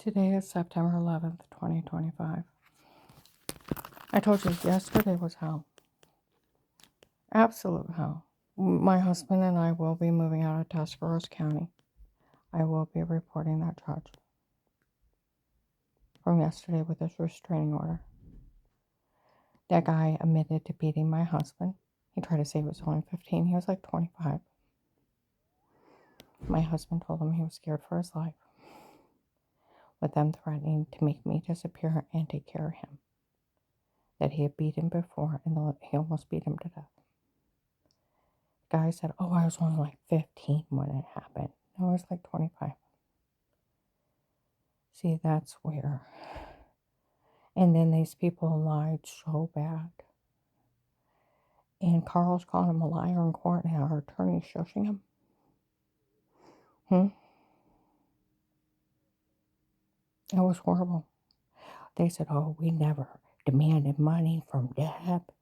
Today is September 11th, 2025. I told you yesterday was hell. Absolute hell. My husband and I will be moving out of Tuscarawas County. I will be reporting that judge from yesterday with his restraining order. That guy admitted to beating my husband. He tried to say he was only 15. He was like 25. My husband told him he was scared for his life, with them threatening to make me disappear and take care of him. That he had beat him before and he almost beat him to death. The guy said, "Oh, I was only like 15 when it happened." No, I was like 25. See, that's where. And then these people lied so bad. And Carl's calling him a liar in court, and our attorney's shushing him. It was horrible. They said, "Oh, we never demanded money from Deb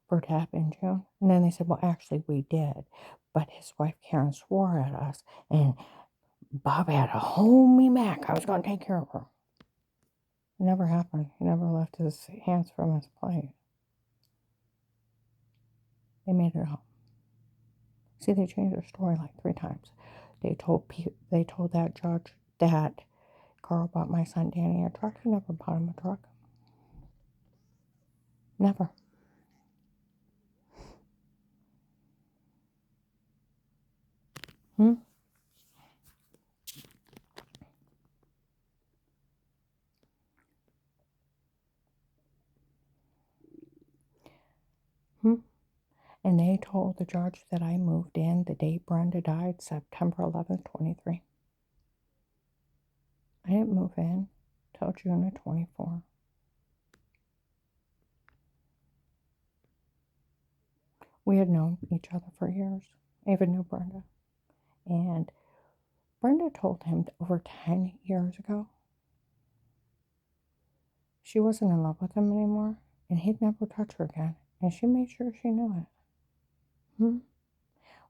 for Deb in June." And then they said, "Well, actually, we did. But his wife Karen swore at us, and Bob had to hold me back. I was going to take care of her." It never happened. He never left his hands from his plate. They made it up. See, they changed their story like 3 times. They told that judge that Carl bought my son Danny a truck. He never bought him a truck. Never. And they told the judge that I moved in the day Brenda died, September 11th, 23. I didn't move in till June of 24. We had known each other for years. I even knew Brenda. And Brenda told him that over 10 years ago, she wasn't in love with him anymore, and he'd never touch her again. And she made sure she knew it.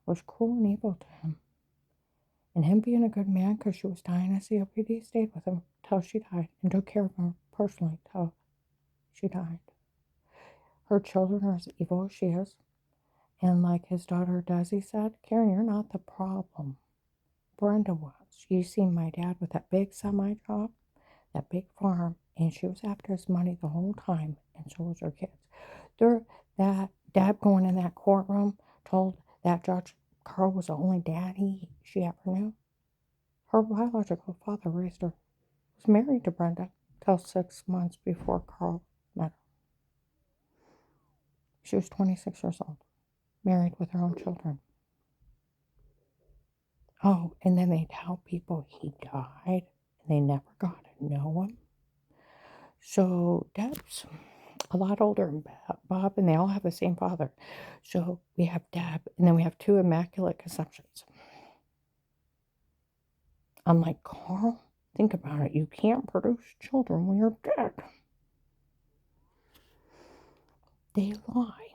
Was cruel and evil to him. And him being a good man because she was dying of COPD stayed with him till she died and took care of her personally till she died. Her children are as evil as she is. And like his daughter Desi said, "Karen, you're not the problem. Brenda was. You seen my dad with that big semi job, that big farm, and she was after his money the whole time, and so was her kids." That dad going in that courtroom told that judge Carl was the only daddy she ever knew. Her biological father raised her. Was married to Brenda till 6 months before Carl met her. She was 26 years old, married with her own children. Oh, and then they tell people he died, and they never got to know him. So Deb's a lot older than Bob, and they all have the same father. So we have Deb, and then we have 2 immaculate conceptions. I'm like, Carl, think about it. You can't produce children when you're dead. They lie.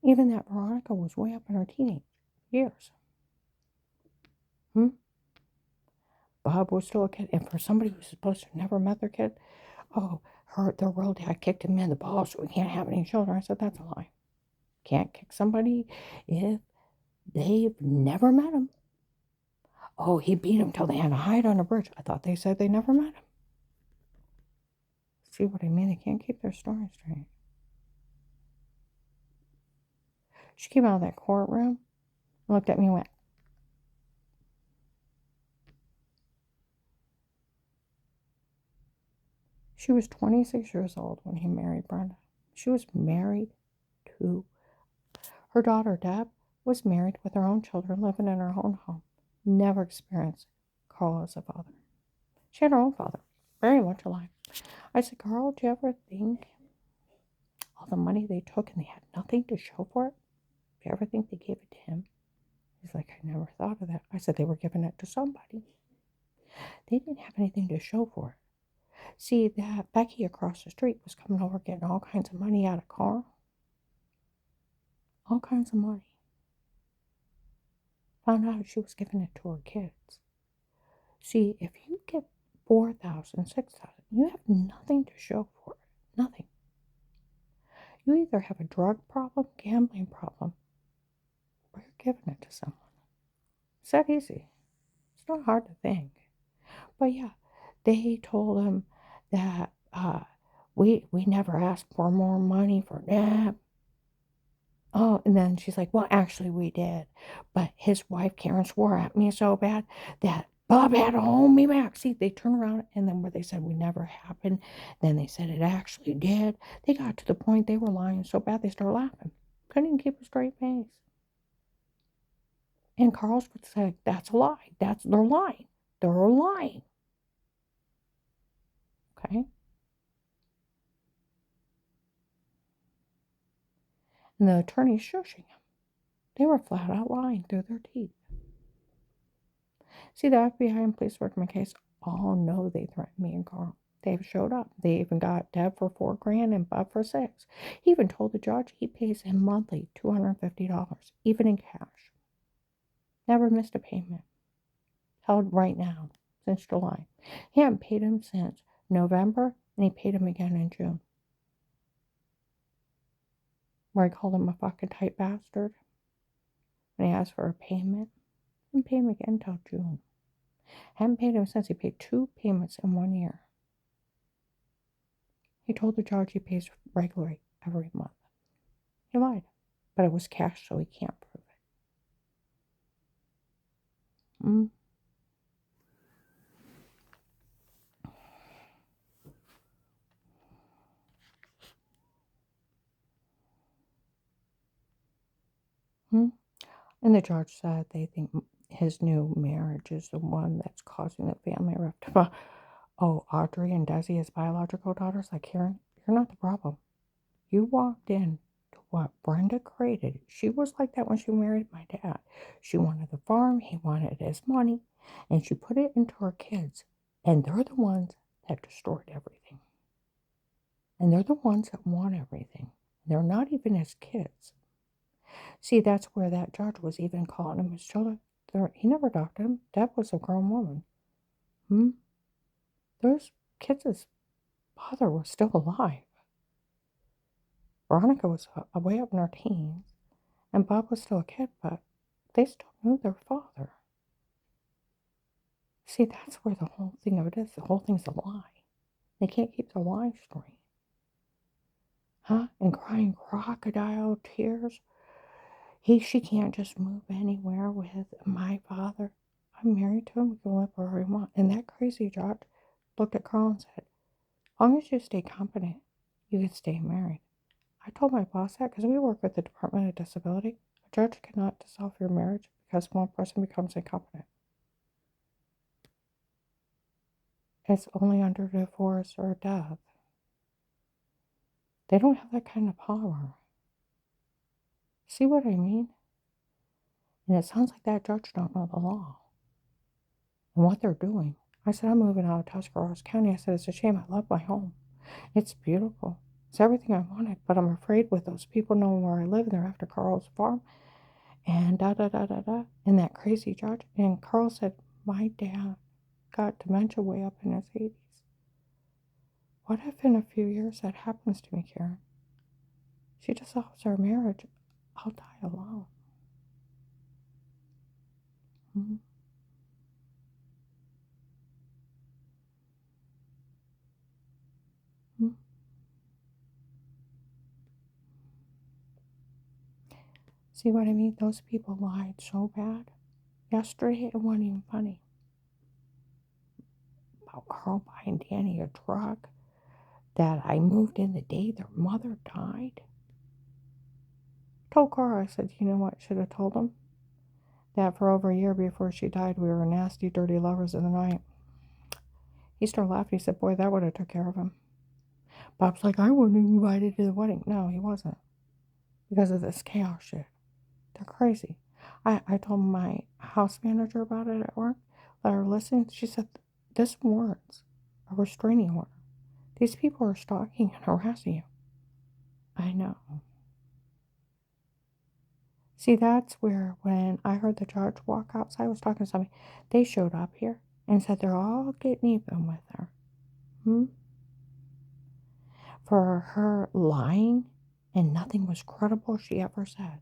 Even that Veronica was way up in her teenage years. Bob was still a kid, and for somebody who's supposed to have never met their kid, their real dad kicked him in the balls, so we can't have any children. I said, that's a lie. Can't kick somebody if they've never met him. Oh, he beat him till they had to hide on a bridge. I thought they said they never met him. See what I mean? They can't keep their story straight. She came out of that courtroom, looked at me and went, she was 26 years old when he married Brenda. She was married to her daughter, Deb, was married with her own children, living in her own home. Never experienced Carl as a father. She had her own father, very much alive. I said, Carl, do you ever think all the money they took and they had nothing to show for it? Do you ever think they gave it to him? He's like, I never thought of that. I said, they were giving it to somebody. They didn't have anything to show for it. See, that Becky across the street was coming over getting all kinds of money out of Carl. All kinds of money. Found out she was giving it to her kids. See, if you get 4,000, 6,000, you have nothing to show for it. Nothing. You either have a drug problem, gambling problem, or you're giving it to someone. It's that easy. It's not hard to think. But yeah, they told him that we never asked for more money for that. Oh, and then she's like, well, actually, we did. But his wife, Karen, swore at me so bad that Bob had to hold me back. See, they turn around and then where they said we never happened, then they said it actually did. They got to the point they were lying so bad they started laughing. Couldn't even keep a straight face. And Carl's would say, that's a lie. They're lying. They're lying. Okay? And the attorney's shushing him. They were flat out lying through their teeth. See, the FBI and police working my case all know they threatened me and Carl. They've showed up. They even got Deb for $4,000 and Bob for $6,000. He even told the judge he pays him monthly $250, even in cash. Never missed a payment. Held right now since July. He hadn't paid him since November, and he paid him again in June. Where I called him a fucking tight bastard. And he asked for a payment. Didn't pay him again until June. Hadn't paid him since. He paid 2 payments in 1 year. He told the judge he pays regularly every month. He lied, but it was cash, so he can't prove it. And the judge said they think his new marriage is the one that's causing the family rift. Oh, Audrey and Desi, his biological daughters, like Karen, you're not the problem. You walked in to what Brenda created. She was like that when she married my dad. She wanted the farm, he wanted his money, and she put it into her kids. And they're the ones that destroyed everything. And they're the ones that want everything. They're not even his kids. See, that's where that judge was even calling him his children. He never adopted him. Deb was a grown woman. Those kids' father was still alive. Veronica was way up in her teens, and Bob was still a kid, but they still knew their father. See, that's where the whole thing of it is. The whole thing's a lie. They can't keep the lie straight. And crying crocodile tears. She can't just move anywhere with my father. I'm married to him. We can live wherever we want. And that crazy judge looked at Carl and said, as long as you stay competent, you can stay married. I told my boss that because we work with the Department of Disability. A judge cannot dissolve your marriage because one person becomes incompetent. It's only under divorce or death. They don't have that kind of power. See what I mean? And it sounds like that judge don't know the law and what they're doing. I said, I'm moving out of Tuscarawas County. I said, it's a shame. I love my home. It's beautiful. It's everything I wanted. But I'm afraid with those people knowing where I live and they're after Carl's farm and da-da-da-da-da. And that crazy judge. And Carl said, my dad got dementia way up in his 80s. What if in a few years that happens to me, Karen? She dissolves our marriage. I'll die alone. Mm-hmm. See what I mean? Those people lied so bad. Yesterday, it wasn't even funny. About Carl buying Danny a truck. That I moved in the day their mother died. Told Carl, I said, you know what? Should have told him that for over a year before she died, we were nasty, dirty lovers in the night. He started laughing. He said, boy, that would have took care of him. Bob's like, I wasn't invited to the wedding. No, he wasn't. Because of this chaos shit. They're crazy. I told my house manager about it at work. Let her listen. She said, this warrants a restraining order. These people are stalking and harassing you. I know. See, that's where when I heard the judge walk outside, I was talking to somebody. They showed up here. and said they're all getting even with her. Hmm? For her lying and nothing was credible she ever said.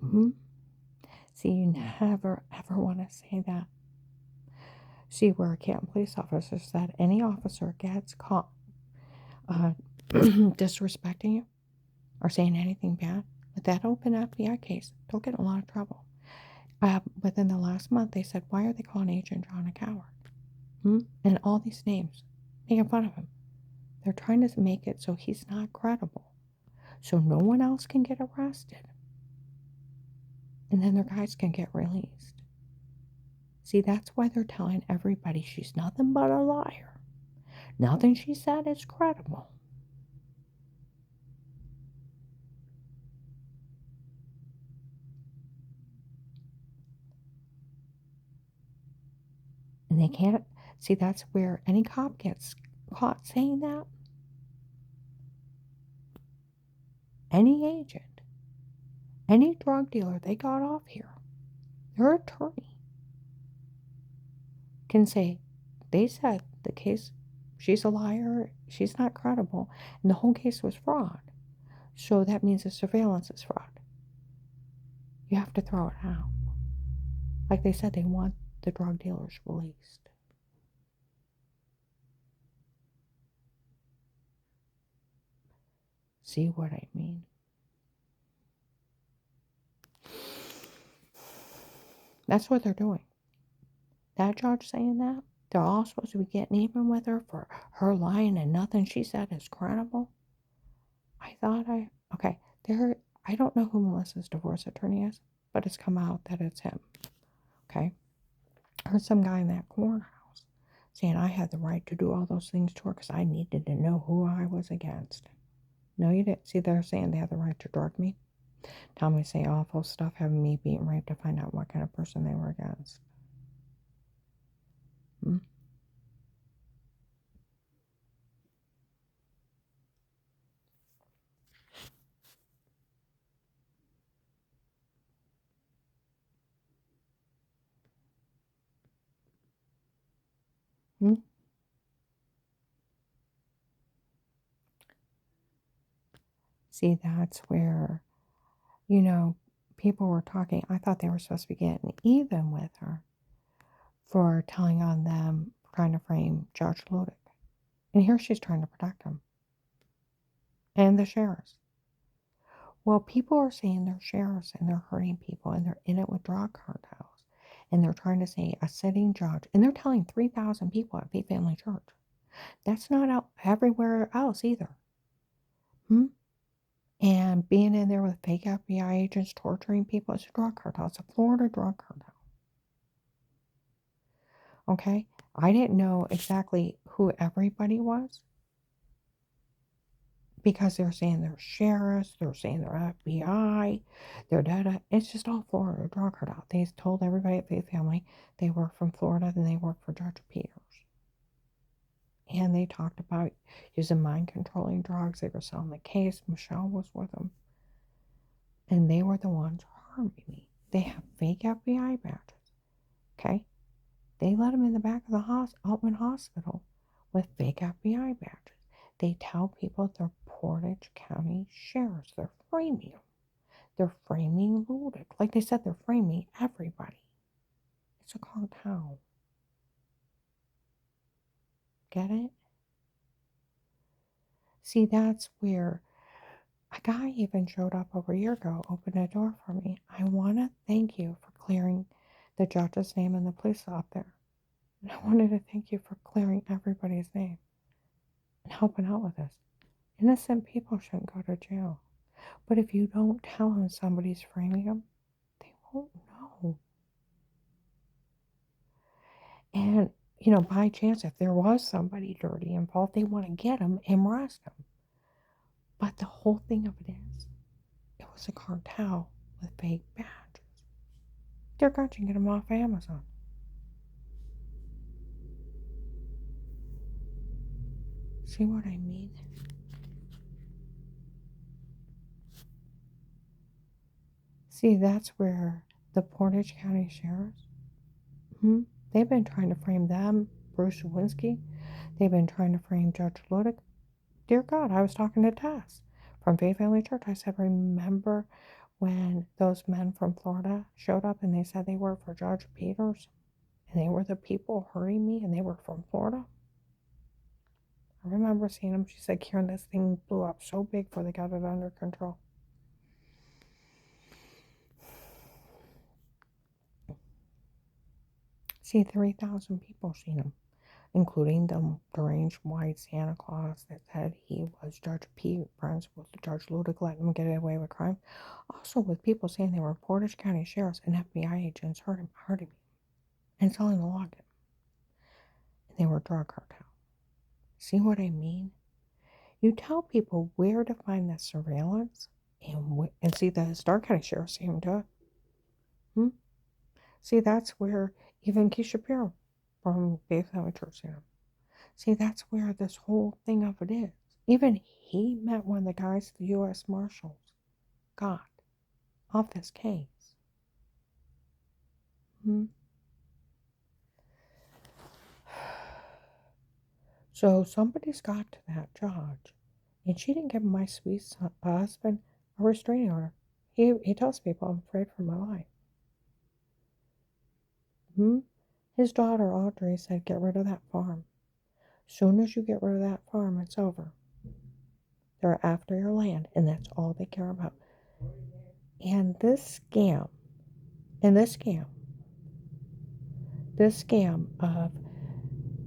Hmm? See, you never ever want to say that. See, where a Canton police officer said any officer gets caught disrespecting you or saying anything bad, with that open FBI case, they'll get in a lot of trouble. Within the last month, they said, why are they calling Agent John a coward? And all these names, making fun of him. They're trying to make it so he's not credible, so no one else can get arrested. And then their guys can get released. See, that's why they're telling everybody she's nothing but a liar. Nothing she said is credible. And they can't, see, that's where any cop gets caught saying that. Any agent, any drug dealer they got off here, their attorney can say, they said the case, she's a liar, she's not credible, and the whole case was fraud. So that means the surveillance is fraud. You have to throw it out. Like they said, they want the drug dealers released. See what I mean? That's what they're doing. That judge saying that, they're all supposed to be getting even with her for her lying and nothing she said is credible. Okay, I don't know who Melissa's divorce attorney is, but it's come out that it's him. Okay? I heard some guy in that courthouse saying I had the right to do all those things to her because I needed to know who I was against. No, you didn't. See, they're saying they have the right to drug me, tell me, say awful stuff, having me being raped to find out what kind of person they were against. Hmm? Hmm? See, that's where, people were talking. I thought they were supposed to be getting even with her for telling on them, trying to frame Judge Ludick. And here she's trying to protect him and the sheriffs. Well, people are saying they're sheriffs and they're hurting people and they're in it with drug cartels. And they're trying to say a sitting judge. And they're telling 3,000 people at Faith Family Church. That's not out everywhere else either. And being in there with fake FBI agents torturing people, it's a drug cartel. It's a Florida drug cartel. Okay? I didn't know exactly who everybody was because they're saying they're sheriffs, they're saying they're FBI, they're data. It's just all Florida drug cartel. They told everybody at Faith Family they were from Florida, then they worked for Judge Peters. And they talked about using mind-controlling drugs. They were selling the case. Michelle was with them. And they were the ones harming me. They have fake FBI badges. Okay? They let them in the back of the Altman Hospital with fake FBI badges. They tell people they're Portage County sheriffs. They're framing them. They're framing Ludick. Like they said, they're framing everybody. It's a cartel. Get it? See, that's where a guy even showed up over a year ago, opened a door for me. I want to thank you for clearing the judge's name and the police up there. And I wanted to thank you for clearing everybody's name and helping out with this. Innocent people shouldn't go to jail. But if you don't tell them somebody's framing them, they won't know. And, by chance, if there was somebody dirty involved, they want to get them and arrest them. But the whole thing of it is, it was a cartel with fake badges. They're going to get them off Amazon. See what I mean? See, that's where The Portage County Sheriffs. Hmm? They've been trying to frame them, Bruce Lewinsky. They've been trying to frame Judge Ludick. Dear God, I was talking to Tess from Faith Family Church. I said, remember when those men from Florida showed up and they said they worked for Judge Peters and they were the people hurting me and they were from Florida? I remember seeing them. She said, Karen, this thing blew up so big before they got it under control. See, 3,000 people seen him, including the deranged white Santa Claus that said he was Judge Pete, friends with Judge Ludick, letting him get away with crime. Also with people saying they were Portage County sheriffs and FBI agents hurting me and selling the login. And they were drug cartel. See what I mean? You tell people where to find the surveillance and see the Stark County sheriff see him do it. See, that's where even Keith Shapiro from Faith Family Church see him. See, that's where this whole thing of it is. Even he met one of the guys the U.S. Marshals got off this case. So somebody's got to that judge, and she didn't give my sweet husband a restraining order. He tells people, I'm afraid for my life. His daughter Audrey said, get rid of that farm. Soon as you get rid of that farm, it's over. They're after your land, and that's all they care about. And this scam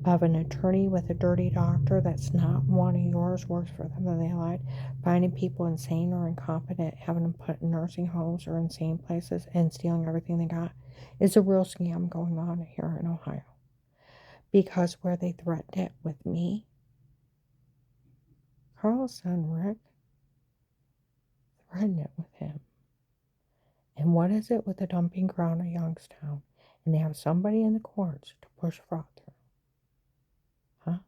of an attorney with a dirty doctor that's not one of yours works for them, and they lied, finding people insane or incompetent, having them put in nursing homes or insane places, and stealing everything they got, is a real scam going on here in Ohio. Because where they threatened it with me, Carl's son Rick threatened it with him. And what is it with the dumping ground of Youngstown? And they have somebody in the courts to push fraud through. Huh?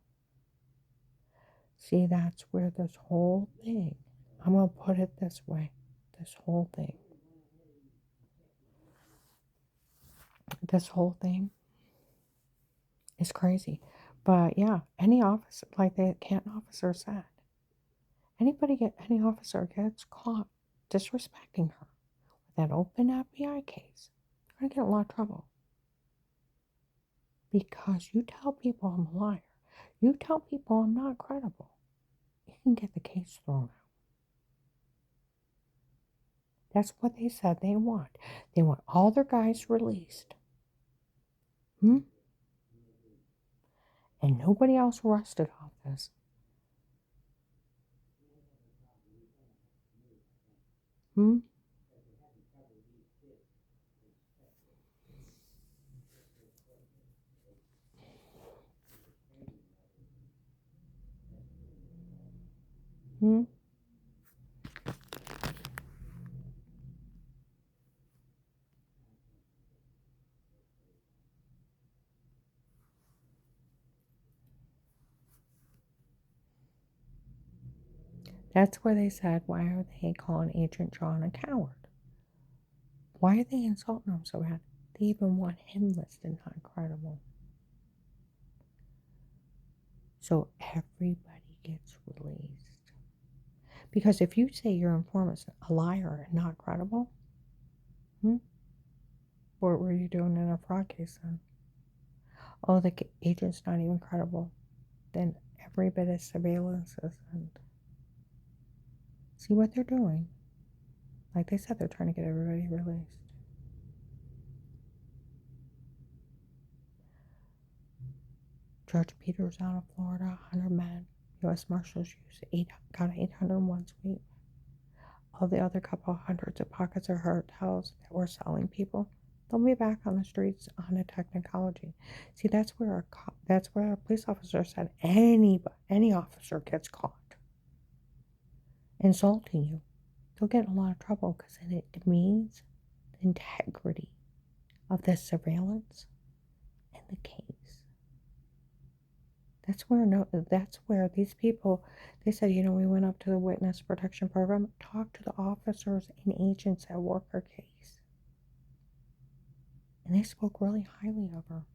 See, that's where this whole thing, I'm going to put it this way, this whole thing is crazy. But yeah, any officer, like the Canton officer said, any officer gets caught disrespecting her with that open FBI case, they're going to get in a lot of trouble. Because you tell people I'm a liar, you tell people I'm not credible, you can get the case thrown out. That's what they said they want. They want all their guys released. And nobody else arrested off this. Hmm? That's where they said, why are they calling Agent John a coward? Why are they insulting him so bad? They even want him listed not credible. So everybody gets released. Because if you say your informant's a liar and not credible, what were you doing in a fraud case then? Oh, the agent's not even credible. Then every bit of surveillance isn't. See what they're doing? Like they said, they're trying to get everybody released. Judge Peters out of Florida, 100 men. U.S. Marshals got 801 sweep. All the other couple hundreds of pockets of hotels that were selling people, they'll be back on the streets on a technicality. See, that's where a police officer said any officer gets caught insulting you, they'll get in a lot of trouble because it demeans the integrity of the surveillance and the case. That's where these people, they said, we went up to the witness protection program, talked to the officers and agents that work our case. And they spoke really highly of her.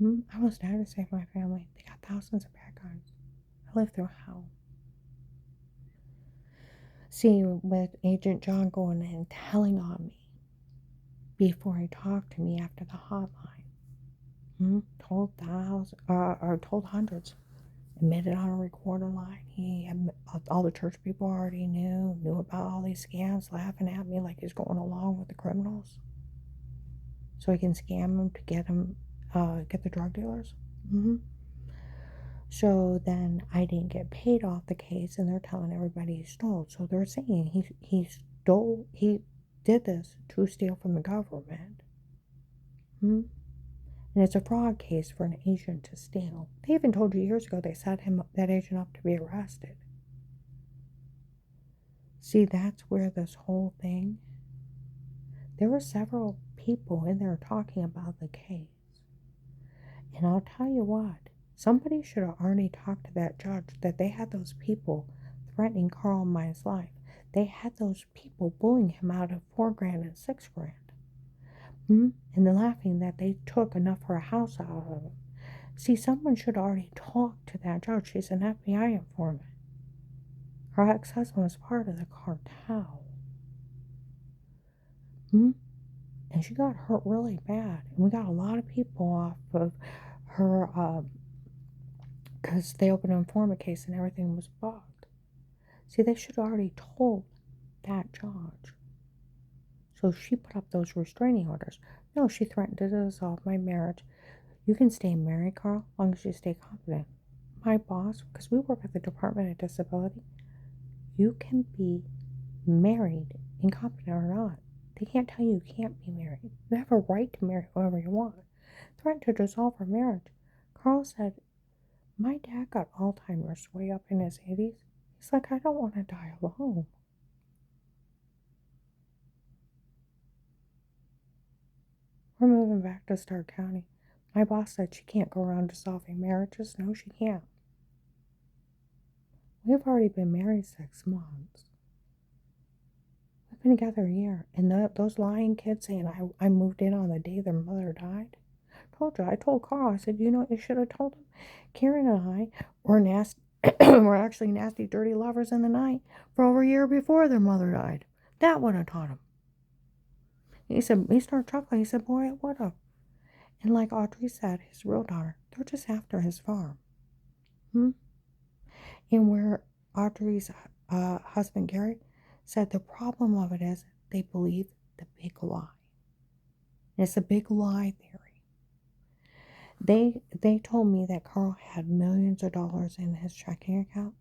I almost died to save my family. They got thousands of bad guys. I lived through hell. See, with Agent John going and telling on me before he talked to me after the hotline, told told hundreds, admitted on a recorded line. He had, all the church people already knew about all these scams, laughing at me like he's going along with the criminals, so he can scam them to get the drug dealers. So then I didn't get paid off the case, and they're telling everybody he stole. So they're saying he did this to steal from the government. And it's a fraud case for an agent to steal. They even told you years ago they set that agent up to be arrested. See, that's where this whole thing, there were several people in there talking about the case. And I'll tell you what, somebody should have already talked to that judge that they had those people threatening Carl May's life. They had those people bullying him out of $4,000 and $6,000. And then laughing that they took enough for a house out of him. See, someone should already talk to that judge. She's an FBI informant. Her ex-husband was part of the cartel. And she got hurt really bad. And we got a lot of people off of her, because they opened an informant case and everything was bugged. See, they should have already told that judge. So she put up those restraining orders. No, she threatened to dissolve my marriage. You can stay married, Carl, as long as you stay competent. My boss, because we work at the Department of Disability, you can be married, incompetent or not. They can't tell you can't be married. You have a right to marry whoever you want. Threatened to dissolve her marriage. Carl said, my dad got Alzheimer's way up in his 80s. He's like, I don't want to die alone. We're moving back to Stark County. My boss said she can't go around dissolving marriages. No, she can't. We've already been married 6 months. We've been together a year. And those lying kids saying I moved in on the day their mother died. I told Carl, I said, you know what you should have told him? Karen and I were nasty, were actually nasty, dirty lovers in the night for over a year before their mother died. That would have taught him. He said, he started chuckling. He said, boy, it would have. And like Audrey said, his real daughter, they're just after his farm. And where Audrey's husband, Gary, said the problem of it is they believe the big lie. And it's a big lie theory. They told me that Carl had millions of dollars in his checking account.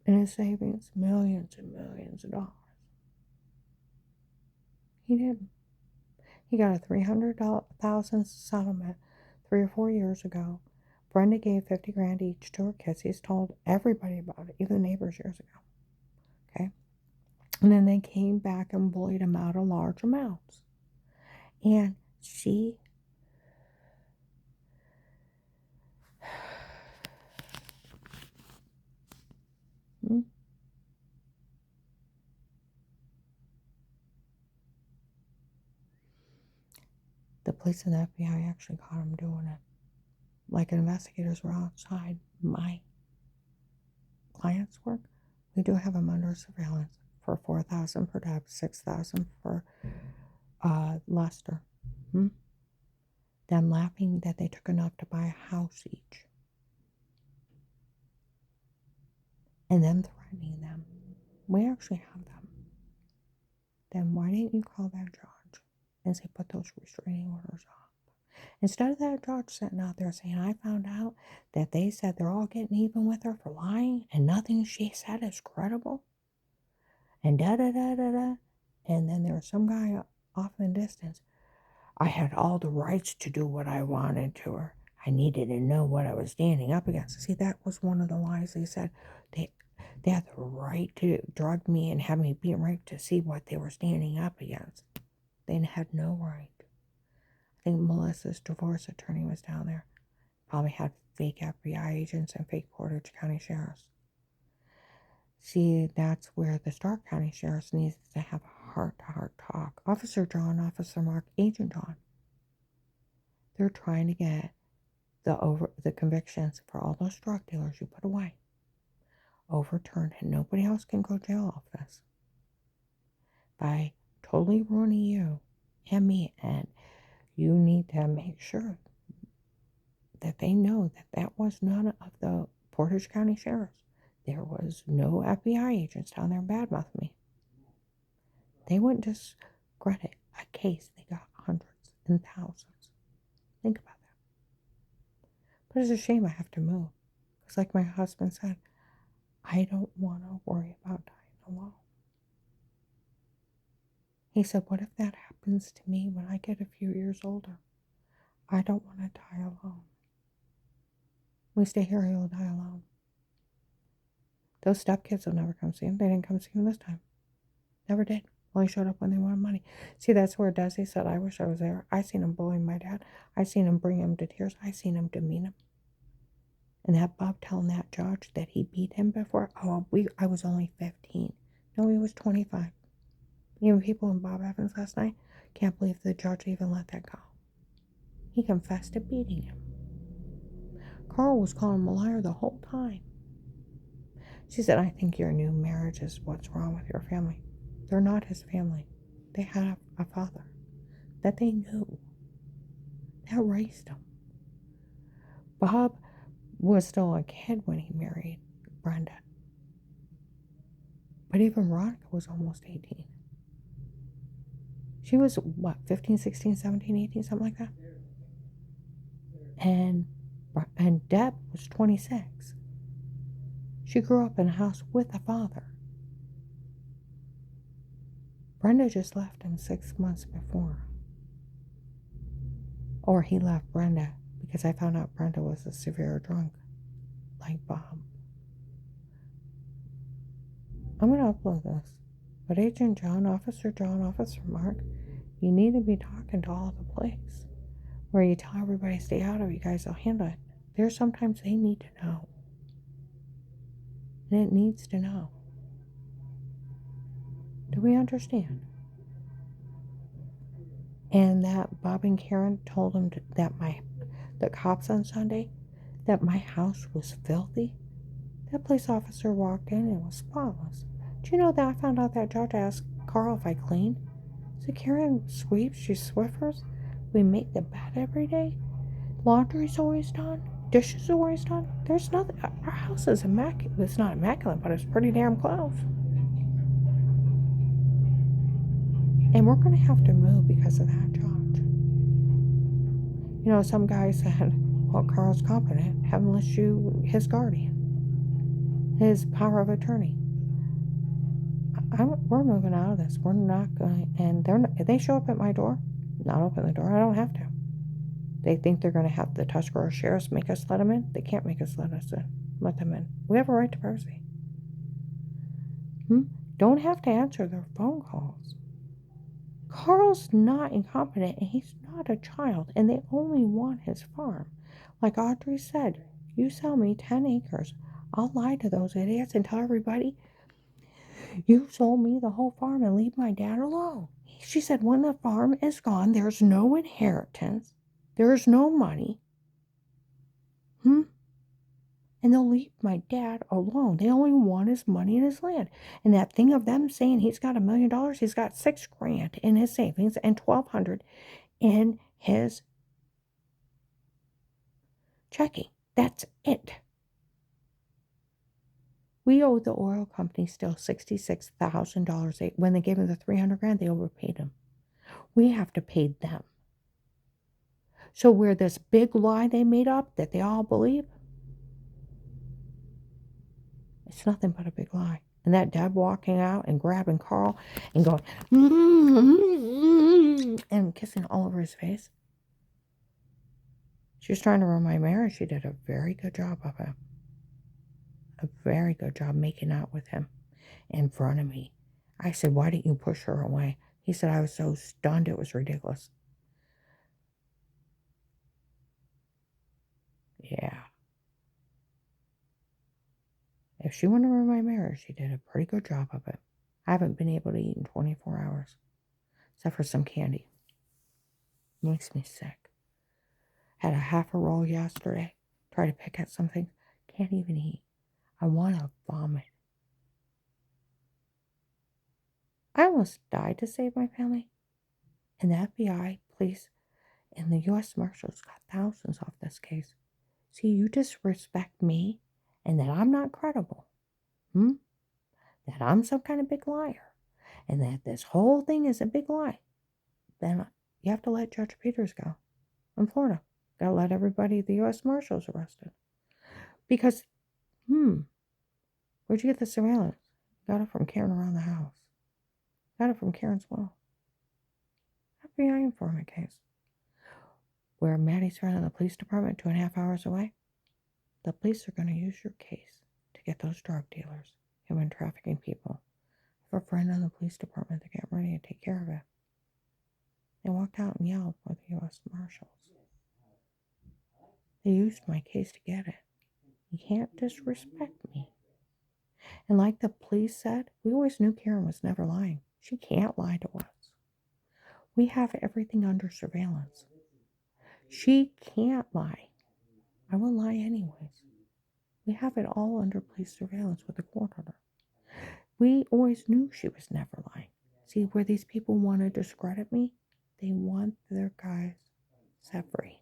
In his savings, millions and millions of dollars. He didn't. He got a $300,000 settlement 3 or 4 years ago. Brenda gave $50,000 each to her kids. He's told everybody about it, even the neighbors years ago. Okay? And then they came back and bullied him out of large amounts. And she... The police and the FBI actually caught him doing it. Like investigators were outside my client's work. We do have him under surveillance for $4,000 for Deb, $6,000 for Lester. Them laughing that they took enough to buy a house each. And them threatening them. We actually have them. Then why didn't you call that judge and say put those restraining orders up? Instead of that judge sitting out there saying, I found out that they said they're all getting even with her for lying and nothing she said is credible. And da-da-da-da-da. And then there was some guy off in the distance. I had all the rights to do what I wanted to her. I needed to know what I was standing up against. See, that was one of the lies they said. They had the right to drug me and have me being raped to see what they were standing up against. They had no right. I think Melissa's divorce attorney was down there. Probably had fake FBI agents and fake Portage County sheriffs. See, that's where the Stark County sheriffs needs to have a heart-to-heart talk. Officer John, Officer Mark, Agent John. They're trying to get the convictions for all those drug dealers you put away overturned, and nobody else can go to jail off this. By totally ruining you and me, and you need to make sure that they know that that was none of the Portage County sheriffs. There was no FBI agents down there badmouthing me. They wouldn't discredit a case they got hundreds and thousands. Think about that. But it's a shame I have to move. Because like my husband said, I don't want to worry about dying alone. He said, what if that happens to me when I get a few years older? I don't want to die alone. We stay here, he'll die alone. Those stepkids will never come see him. They didn't come see him this time. Never did. Only showed up when they wanted money. See, that's where Desi said, I wish I was there. I seen him bullying my dad. I seen him bring him to tears. I seen him demean him. And that Bob telling that judge that he beat him before, I was only 15. No, he was 25. Even people in Bob Evans last night can't believe the judge even let that go. He confessed to beating him. Carl was calling him a liar the whole time. She said, I think your new marriage is what's wrong with your family. They're not his family. They had a father that they knew, that raised him. Bob was still a kid when he married Brenda. But even Veronica was almost 18. She was, 15, 16, 17, 18, something like that? And Deb was 26. She grew up in a house with a father. Brenda just left him 6 months before. Or he left Brenda because I found out Brenda was a severe drunk, like Bob. I'm going to upload this. But Agent John, Officer Mark, you need to be talking to all the police. Where you tell everybody stay out of it, you guys will handle it. There's sometimes they need to know. And it needs to know. Do we understand? And that Bob and Karen told him that the cops on Sunday, that my house was filthy. That police officer walked in and it was spotless. Do you know that I found out that judge asked Carl if I clean? So Karen sweeps, she Swiffers. We make the bed every day. Laundry's always done. Dishes are always done. There's nothing. Our house is immaculate. It's not immaculate, but it's pretty damn close. And we're going to have to move because of that judge. You know, some guy said, well, Carl's competent. Have him list you his guardian, his power of attorney. We're moving out of this. We're not going to, and if they show up at my door, not open the door. I don't have to. They think they're going to have the Tuscarora sheriffs make us let them in. They can't make us let them in. We have a right to privacy. Don't have to answer their phone calls. Carl's not incompetent, and he's not a child, and they only want his farm. Like Audrey said, you sell me 10 acres. I'll lie to those idiots and tell everybody, you sold me the whole farm and leave my dad alone. She said, when the farm is gone, there's no inheritance. There's no money. And they'll leave my dad alone. They only want his money and his land. And that thing of them saying he's got $1 million, he's got $6,000 in his savings and $1,200 in his checking. That's it. We owe the oil company still $66,000. When they gave him the $300,000, they overpaid him. We have to pay them. So where this big lie they made up that they all believe, it's nothing but a big lie. And that Deb walking out and grabbing Carl and going, and kissing all over his face. She was trying to ruin my marriage. She did a very good job of it. A very good job making out with him in front of me. I said, why didn't you push her away? He said, I was so stunned it was ridiculous. Yeah. If she wanted to ruin my marriage, she did a pretty good job of it. I haven't been able to eat in 24 hours, except for some candy. Makes me sick. Had a half a roll yesterday. Tried to pick at something. Can't even eat. I want to vomit. I almost died to save my family. And the FBI, police, and the U.S. Marshals got thousands off this case. See, you disrespect me and that I'm not credible. That I'm some kind of big liar. And that this whole thing is a big lie. Then you have to let Judge Peters go in Florida. Gotta let everybody, the U.S. Marshals, arrested. Because, where'd you get the surveillance? Got it from Karen around the house. Got it from Karen's well. FBI informant case. Where Maddie's running the police department 2.5 hours away. The police are going to use your case to get those drug dealers, human trafficking people. I have a friend in the police department that got ready to take care of it. They walked out and yelled for the U.S. Marshals. They used my case to get it. You can't disrespect me. And like the police said, we always knew Karen was never lying. She can't lie to us. We have everything under surveillance. She can't lie. I will lie anyways. We have it all under police surveillance with a court order. We always knew she was never lying. See, where these people want to discredit me, they want their guys set free.